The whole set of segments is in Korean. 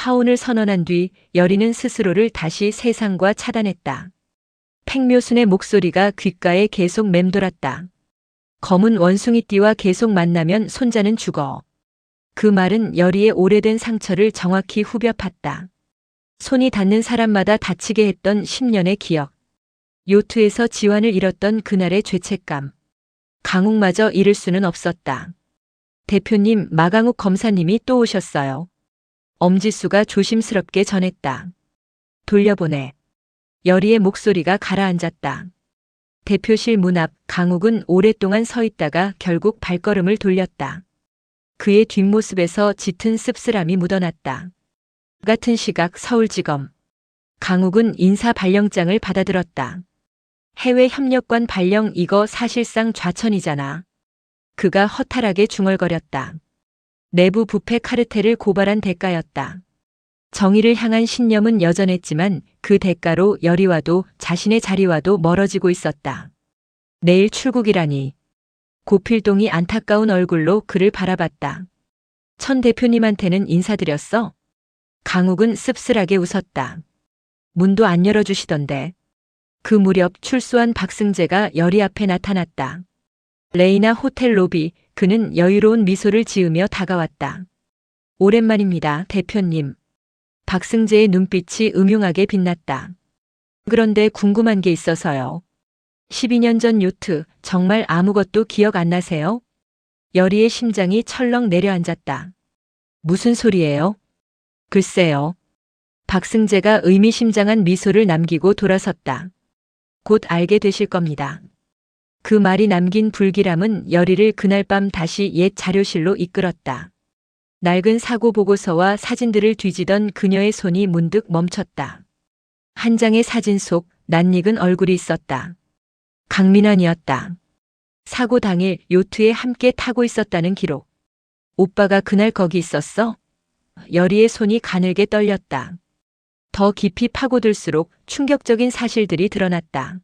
파혼을 선언한 뒤 여리는 스스로를 다시 세상과 차단했다. 팽묘순의 목소리가 귓가에 계속 맴돌았다. 검은 원숭이띠와 계속 만나면 손자는 죽어. 그 말은 여리의 오래된 상처를 정확히 후벼 팠다. 손이 닿는 사람마다 다치게 했던 10년의 기억. 요트에서 지환을 잃었던 그날의 죄책감. 강욱마저 잃을 수는 없었다. 대표님, 마강욱 검사님이 또 오셨어요. 엄지수가 조심스럽게 전했다. 돌려보내. 여리의 목소리가 가라앉았다. 대표실 문 앞 강욱은 오랫동안 서 있다가 결국 발걸음을 돌렸다. 그의 뒷모습에서 짙은 씁쓸함이 묻어났다. 같은 시각 서울지검. 강욱은 인사 발령장을 받아들었다. 해외 협력관 발령, 이거 사실상 좌천이잖아. 그가 허탈하게 중얼거렸다. 내부 부패 카르텔을 고발한 대가였다. 정의를 향한 신념은 여전했지만 그 대가로 여리와도 자신의 자리와도 멀어지고 있었다. 내일 출국이라니. 고필동이 안타까운 얼굴로 그를 바라봤다. 천 대표님한테는 인사드렸어? 강욱은 씁쓸하게 웃었다. 문도 안 열어주시던데. 그 무렵 출소한 박승재가 여리 앞에 나타났다. 레이나 호텔 로비, 그는 여유로운 미소를 지으며 다가왔다. 오랜만입니다, 대표님. 박승재의 눈빛이 음흉하게 빛났다. 그런데 궁금한 게 있어서요. 12년 전 요트, 정말 아무것도 기억 안 나세요? 여리의 심장이 철렁 내려앉았다. 무슨 소리예요? 글쎄요. 박승재가 의미심장한 미소를 남기고 돌아섰다. 곧 알게 되실 겁니다. 그 말이 남긴 불길함은 여리를 그날 밤 다시 옛 자료실로 이끌었다. 낡은 사고 보고서와 사진들을 뒤지던 그녀의 손이 문득 멈췄다. 한 장의 사진 속 낯익은 얼굴이 있었다. 강민환이었다. 사고 당일 요트에 함께 타고 있었다는 기록. 오빠가 그날 거기 있었어? 여리의 손이 가늘게 떨렸다. 더 깊이 파고들수록 충격적인 사실들이 드러났다.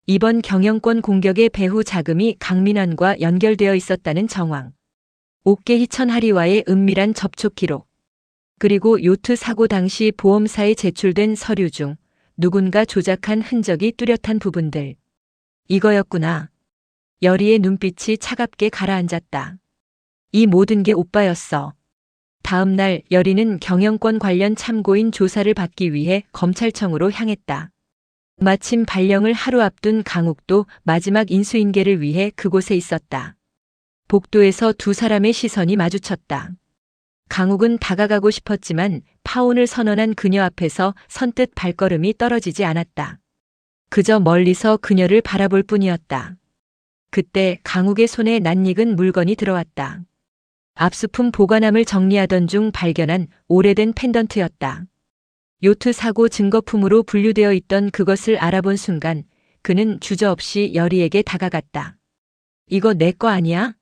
이번 경영권 공격의 배후 자금이 강민환과 연결되어 있었다는 정황. 옥계 희천 하리와의 은밀한 접촉 기록. 그리고 요트 사고 당시 보험사에 제출된 서류 중 누군가 조작한 흔적이 뚜렷한 부분들. 이거였구나. 여리의 눈빛이 차갑게 가라앉았다. 이 모든 게 오빠였어. 다음 날 여리는 경영권 관련 참고인 조사를 받기 위해 검찰청으로 향했다. 마침 발령을 하루 앞둔 강욱도 마지막 인수인계를 위해 그곳에 있었다. 복도에서 두 사람의 시선이 마주쳤다. 강욱은 다가가고 싶었지만 파혼을 선언한 그녀 앞에서 선뜻 발걸음이 떨어지지 않았다. 그저 멀리서 그녀를 바라볼 뿐이었다. 그때 강욱의 손에 낯익은 물건이 들어왔다. 압수품 보관함을 정리하던 중 발견한 오래된 펜던트였다. 요트 사고 증거품으로 분류되어 있던 그것을 알아본 순간 그는 주저없이 여리에게 다가갔다. 이거 내 거 아니야?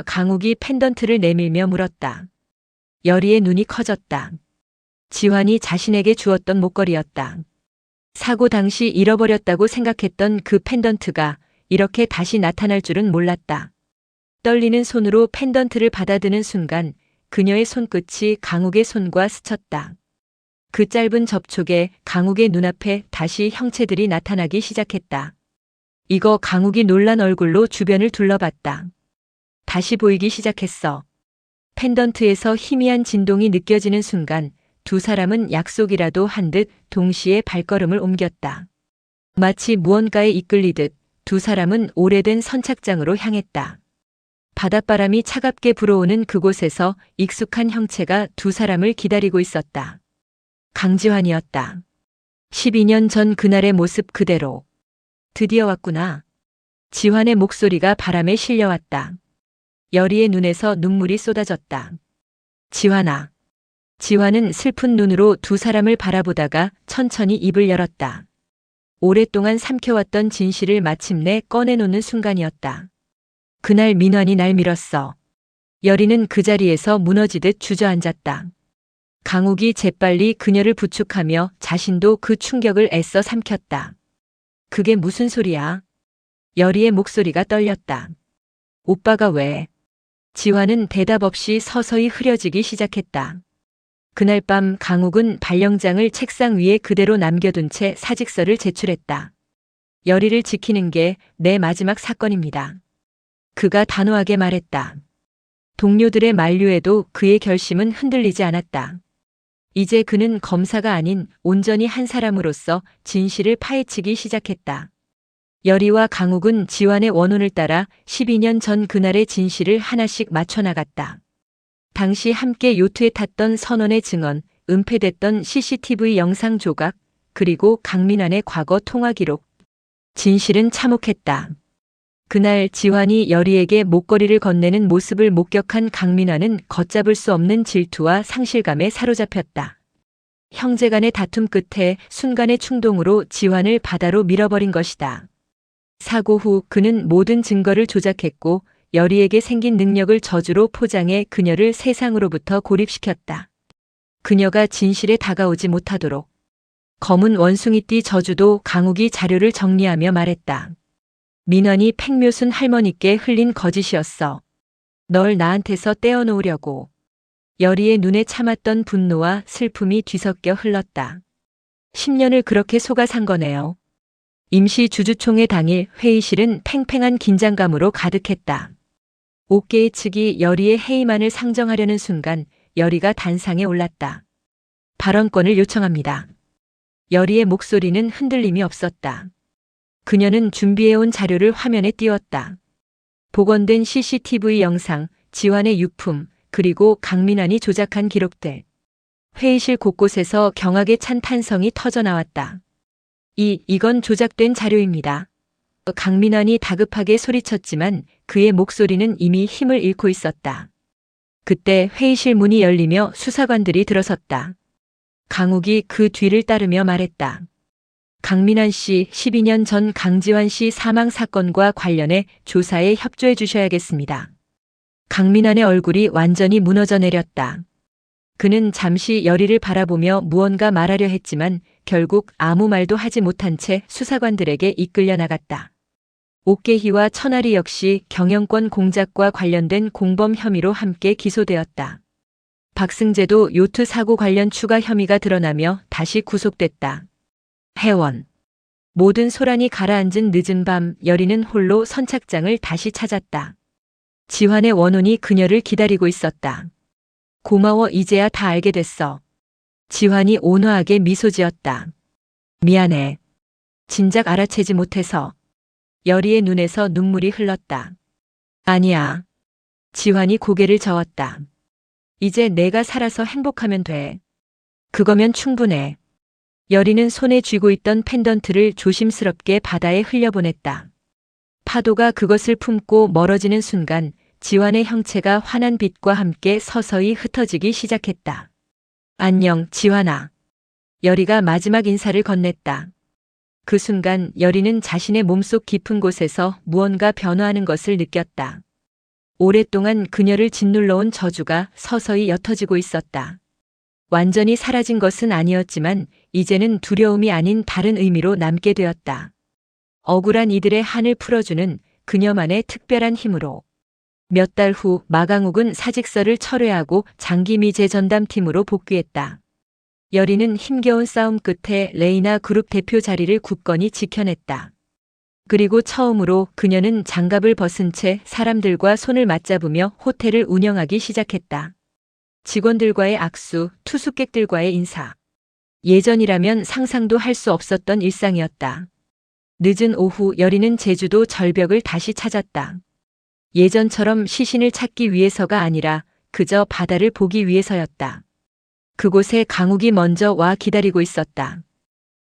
강욱이 펜던트를 내밀며 물었다. 여리의 눈이 커졌다. 지환이 자신에게 주었던 목걸이였다. 사고 당시 잃어버렸다고 생각했던 그 펜던트가 이렇게 다시 나타날 줄은 몰랐다. 떨리는 손으로 펜던트를 받아드는 순간 그녀의 손끝이 강욱의 손과 스쳤다. 그 짧은 접촉에 강욱의 눈앞에 다시 형체들이 나타나기 시작했다. 이거. 강욱이 놀란 얼굴로 주변을 둘러봤다. 다시 보이기 시작했어. 펜던트에서 희미한 진동이 느껴지는 순간 두 사람은 약속이라도 한 듯 동시에 발걸음을 옮겼다. 마치 무언가에 이끌리듯 두 사람은 오래된 선착장으로 향했다. 바닷바람이 차갑게 불어오는 그곳에서 익숙한 형체가 두 사람을 기다리고 있었다. 강지환이었다. 12년 전 그날의 모습 그대로. 드디어 왔구나. 지환의 목소리가 바람에 실려왔다. 여리의 눈에서 눈물이 쏟아졌다. 지환아. 지환은 슬픈 눈으로 두 사람을 바라보다가 천천히 입을 열었다. 오랫동안 삼켜왔던 진실을 마침내 꺼내놓는 순간이었다. 그날 민환이 날 밀었어. 여리는 그 자리에서 무너지듯 주저앉았다. 강욱이 재빨리 그녀를 부축하며 자신도 그 충격을 애써 삼켰다. 그게 무슨 소리야? 여리의 목소리가 떨렸다. 오빠가 왜? 지환은 대답 없이 서서히 흐려지기 시작했다. 그날 밤 강욱은 발령장을 책상 위에 그대로 남겨둔 채 사직서를 제출했다. 열의를 지키는 게 내 마지막 사건입니다. 그가 단호하게 말했다. 동료들의 만류에도 그의 결심은 흔들리지 않았다. 이제 그는 검사가 아닌 온전히 한 사람으로서 진실을 파헤치기 시작했다. 열의와 강욱은 지환의 원혼을 따라 12년 전 그날의 진실을 하나씩 맞춰나갔다. 당시 함께 요트에 탔던 선원의 증언, 은폐됐던 CCTV 영상 조각, 그리고 강민환의 과거 통화 기록. 진실은 참혹했다. 그날 지환이 열의에게 목걸이를 건네는 모습을 목격한 강민환은 걷잡을 수 없는 질투와 상실감에 사로잡혔다. 형제간의 다툼 끝에 순간의 충동으로 지환을 바다로 밀어버린 것이다. 사고 후 그는 모든 증거를 조작했고 열의에게 생긴 능력을 저주로 포장해 그녀를 세상으로부터 고립시켰다. 그녀가 진실에 다가오지 못하도록. 검은 원숭이띠 저주도 강욱이 자료를 정리하며 말했다. 민환이 팽묘순 할머니께 흘린 거짓이었어. 널 나한테서 떼어놓으려고. 열의의 눈에 참았던 분노와 슬픔이 뒤섞여 흘렀다. 10년을 그렇게 속아 산 거네요. 임시 주주총회 당일 회의실은 팽팽한 긴장감으로 가득했다. 옥계의 측이 열의의 해임안을 상정하려는 순간 열의가 단상에 올랐다. 발언권을 요청합니다. 열의의 목소리는 흔들림이 없었다. 그녀는 준비해온 자료를 화면에 띄웠다. 복원된 CCTV 영상, 지환의 유품, 그리고 강민환이 조작한 기록들. 회의실 곳곳에서 경악에 찬 탄성이 터져나왔다. 이건 조작된 자료입니다. 강민환이 다급하게 소리쳤지만 그의 목소리는 이미 힘을 잃고 있었다. 그때 회의실 문이 열리며 수사관들이 들어섰다. 강욱이 그 뒤를 따르며 말했다. 강민환 씨 12년 전 강지환 씨 사망 사건과 관련해 조사에 협조해 주셔야겠습니다. 강민환의 얼굴이 완전히 무너져 내렸다. 그는 잠시 열의를 바라보며 무언가 말하려 했지만 결국 아무 말도 하지 못한 채 수사관들에게 이끌려 나갔다. 옥계희와 천아리 역시 경영권 공작과 관련된 공범 혐의로 함께 기소되었다. 박승재도 요트 사고 관련 추가 혐의가 드러나며 다시 구속됐다. 해원. 모든 소란이 가라앉은 늦은 밤 열의는 홀로 선착장을 다시 찾았다. 지환의 원혼이 그녀를 기다리고 있었다. 고마워, 이제야 다 알게 됐어. 지환이 온화하게 미소 지었다. 미안해. 진작 알아채지 못해서. 열의의 눈에서 눈물이 흘렀다. 아니야. 지환이 고개를 저었다. 이제 내가 살아서 행복하면 돼. 그거면 충분해. 열의는 손에 쥐고 있던 펜던트를 조심스럽게 바다에 흘려보냈다. 파도가 그것을 품고 멀어지는 순간 지환의 형체가 환한 빛과 함께 서서히 흩어지기 시작했다. 안녕, 지환아. 열의가 마지막 인사를 건넸다. 그 순간 열의는 자신의 몸속 깊은 곳에서 무언가 변화하는 것을 느꼈다. 오랫동안 그녀를 짓눌러온 저주가 서서히 옅어지고 있었다. 완전히 사라진 것은 아니었지만 이제는 두려움이 아닌 다른 의미로 남게 되었다. 억울한 이들의 한을 풀어주는 그녀만의 특별한 힘으로. 몇 달 후 마강욱은 사직서를 철회하고 장기미제 전담팀으로 복귀했다. 열의는 힘겨운 싸움 끝에 레이나 그룹 대표 자리를 굳건히 지켜냈다. 그리고 처음으로 그녀는 장갑을 벗은 채 사람들과 손을 맞잡으며 호텔을 운영하기 시작했다. 직원들과의 악수, 투숙객들과의 인사. 예전이라면 상상도 할 수 없었던 일상이었다. 늦은 오후 열의는 제주도 절벽을 다시 찾았다. 예전처럼 시신을 찾기 위해서가 아니라 그저 바다를 보기 위해서였다. 그곳에 강욱이 먼저 와 기다리고 있었다.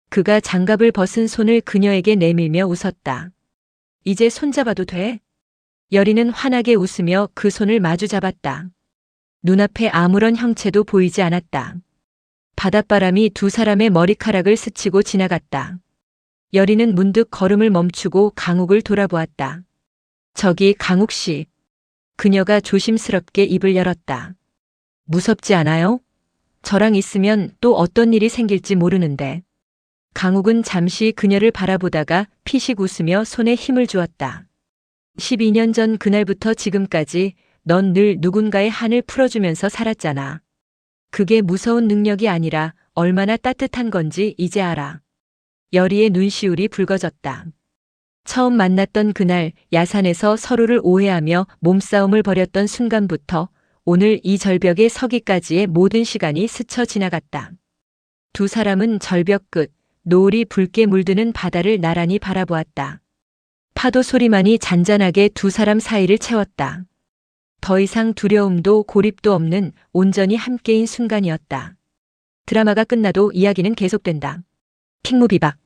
그가 장갑을 벗은 손을 그녀에게 내밀며 웃었다. 이제 손잡아도 돼? 열의는 환하게 웃으며 그 손을 마주 잡았다. 눈앞에 아무런 형체도 보이지 않았다. 바닷바람이 두 사람의 머리카락을 스치고 지나갔다. 열의는 문득 걸음을 멈추고 강욱을 돌아보았다. 저기 강욱 씨. 그녀가 조심스럽게 입을 열었다. 무섭지 않아요? 저랑 있으면 또 어떤 일이 생길지 모르는데. 강욱은 잠시 그녀를 바라보다가 피식 웃으며 손에 힘을 주었다. 12년 전 그날부터 지금까지 넌 늘 누군가의 한을 풀어주면서 살았잖아. 그게 무서운 능력이 아니라 얼마나 따뜻한 건지 이제 알아. 여리의 눈시울이 붉어졌다. 처음 만났던 그날 야산에서 서로를 오해하며 몸싸움을 벌였던 순간부터 오늘 이 절벽에 서기까지의 모든 시간이 스쳐 지나갔다. 두 사람은 절벽 끝, 노을이 붉게 물드는 바다를 나란히 바라보았다. 파도 소리만이 잔잔하게 두 사람 사이를 채웠다. 더 이상 두려움도 고립도 없는 온전히 함께인 순간이었다. 드라마가 끝나도 이야기는 계속된다. 킹무비박